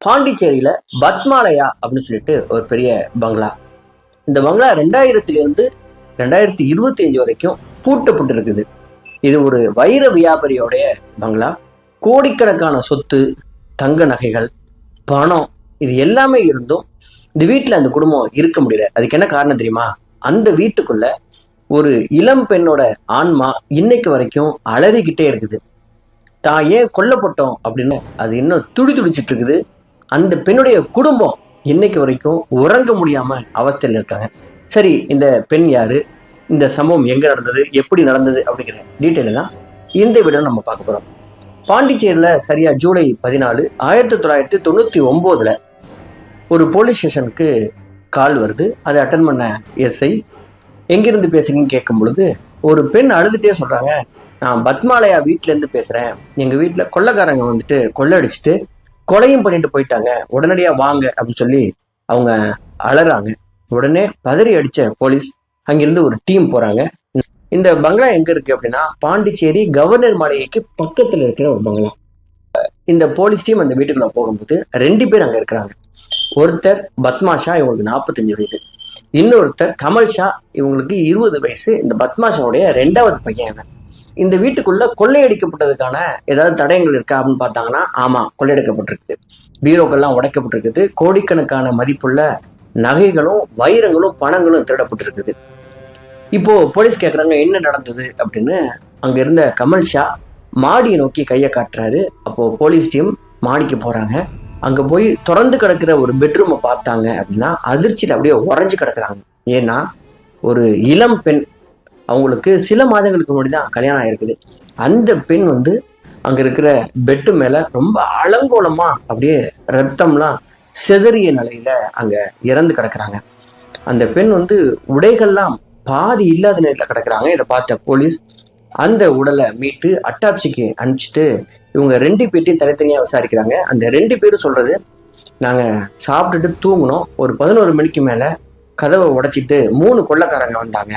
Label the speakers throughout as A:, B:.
A: பாண்டிச்சேரியில பத்மாலயா அப்படின்னு சொல்லிட்டு ஒரு பெரிய பங்களா. இந்த பங்களா 2000 2025 வரைக்கும் பூட்டப்பட்டு இருக்குது. இது ஒரு வைர வியாபாரியோடைய பங்களா. கோடிக்கணக்கான சொத்து, தங்க நகைகள், பணம், இது எல்லாமே இருந்தும் இந்த வீட்டுல அந்த குடும்பம் இருக்க முடியல. அதுக்கு என்ன காரணம் தெரியுமா? அந்த வீட்டுக்குள்ள ஒரு இளம் பெண்ணோட ஆன்மா இன்னைக்கு வரைக்கும் அலறிக்கிட்டே இருக்குது. தான் ஏன் கொல்லப்பட்டோம் அப்படின்னு அது இன்னும் துடிச்சிட்டு இருக்குது. அந்த பெண்ணுடைய குடும்பம் இன்னைக்கு வரைக்கும் உறங்க முடியாம அவஸ்தையில் இருக்காங்க. சரி, இந்த பெண் யாரு, இந்த சம்பவம் எங்க நடந்தது, எப்படி நடந்தது அப்படிங்கிற டீட்டெயில் தான் இந்த வீடியோ நம்ம பார்க்க போறோம். பாண்டிச்சேரியில சரியா ஜூலை 14 1999 ஒரு போலீஸ் ஸ்டேஷனுக்கு கால் வருது. அதை அட்டன் பண்ண எஸ்ஐ எங்கிருந்து பேசுறீங்கன்னு கேட்கும் பொழுது ஒரு பெண் அழுதுட்டே சொல்றாங்க, நான் பத்மாலயா வீட்டுல இருந்து பேசுறேன். எங்க வீட்டுல கொள்ளைக்காரங்க வந்துட்டு கொள்ளடிச்சிட்டு கொலையும் பண்ணிட்டு போயிட்டாங்க, உடனடியா வாங்க அப்படின்னு சொல்லி அவங்க அலறாங்க. உடனே பதறி அடிச்ச போலீஸ் அங்கிருந்து ஒரு டீம் போறாங்க. இந்த பங்களா எங்க இருக்கு அப்படின்னா பாண்டிச்சேரி கவர்னர் மாளிகைக்கு பக்கத்துல இருக்கிற ஒரு பங்களா. இந்த போலீஸ் டீம் அந்த வீட்டுக்குள்ள போகும்போது 2 பேர் அங்க இருக்கிறாங்க. ஒருத்தர் பத்மாஷா, இவங்களுக்கு 45 வயது. இன்னொருத்தர் கமல் ஷா, இவங்களுக்கு 20 வயசு. இந்த பத்மாஷாவுடைய 2வது பையன். இந்த வீட்டுக்குள்ள கொள்ளையடிக்கப்பட்டதுக்கான ஏதாவது தடயங்கள் இருக்கா அப்படின்னு பார்த்தாங்கன்னா ஆமா, கொள்ளையடிக்கப்பட்டிருக்குது. பீரோக்கள்லாம் உடைக்கப்பட்டிருக்குது. கோடிக்கணக்கான மதிப்புள்ள நகைகளும் வைரங்களும் பணங்களும் திருடப்பட்டிருக்குது. இப்போ போலீஸ் கேட்கறாங்க என்ன நடந்தது அப்படின்னு. அங்க இருந்த கமல் ஷா மாடியை நோக்கி கையை காட்டுறாரு. அப்போ போலீஸ் டீம் மாடிக்கு போறாங்க. அங்க போய் திறந்து கிடக்கிற ஒரு பெட்ரூமை பார்த்தாங்க அப்படின்னா அதிர்ச்சியில் அப்படியே உறைஞ்சு கிடக்குறாங்க. ஏன்னா ஒரு இளம் பெண், அவங்களுக்கு சில மாதங்களுக்கு முன்னாடி தான் கல்யாணம் ஆயிருக்குது. அந்த பெண் அங்க இருக்கிற பெட்டு மேல ரொம்ப அலங்கோலமா அப்படியே ரத்தம்லாம் செதறிய நிலையில அங்க இறந்து கிடக்குறாங்க. அந்த பெண் உடைகள்லாம் பாதி இல்லாத நிலையில கிடக்குறாங்க. இதை பார்த்த போலீஸ் அந்த உடலை மீட்டு அட்டாப்சிக்கு அனுப்பிச்சிட்டு இவங்க 2 பேர்ட்டையும் தனித்தனியா விசாரிக்கிறாங்க. அந்த 2 பேரும் சொல்றது, நாங்க சாப்பிட்டுட்டு தூங்கினோம். ஒரு 11 மணிக்கு மேல கதவை உடைச்சிட்டு 3 கொள்ளைக்காரங்க வந்தாங்க.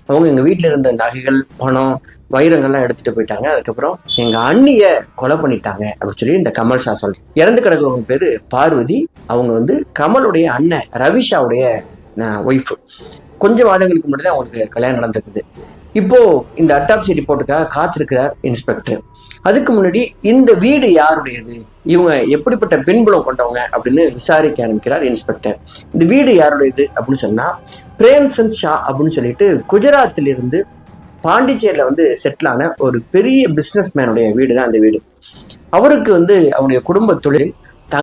A: அவங்க எங்க வீட்டுல இருந்த நகைகள், பணம், வைரங்கள்லாம் எடுத்துட்டு போயிட்டாங்க. அதுக்கப்புறம் எங்க அண்ணிய கொலை பண்ணிட்டாங்க அப்படின்னு சொல்லி இந்த கமல் ஷா சொல்ற. இறந்து கிடக்கிறவங்க பேரு பார்வதி. அவங்க கமலுடைய அண்ணன் ரவிஷாவுடைய ஒய்ஃப். கொஞ்சம் மாதங்களுக்கு முன்னாடி தான் அவங்களுக்கு கல்யாணம் நடந்திருக்குது. இப்போ இந்த அட்டாப்சி ரிப்போர்ட்டுக்காக காத்திருக்கிறார் இன்ஸ்பெக்டர். அதுக்கு முன்னாடி இந்த வீடு யாருடையது, இவங்க எப்படிப்பட்ட பின்புலம் கொண்டவங்க அப்படின்னு விசாரிக்க ஆரம்பிக்கிறார் இன்ஸ்பெக்டர். இந்த வீடு யாருடையது அப்படின்னு சொன்னா பிரேம்சந்த் ஷா அப்படின்னு சொல்லிட்டு குஜராத்தில் இருந்து பாண்டிச்சேரியில செட்டில் ஆன ஒரு பெரிய பிசினஸ் மேனுடைய வீடு தான் அந்த வீடு. அவருக்கு அவருடைய குடும்ப தொழில்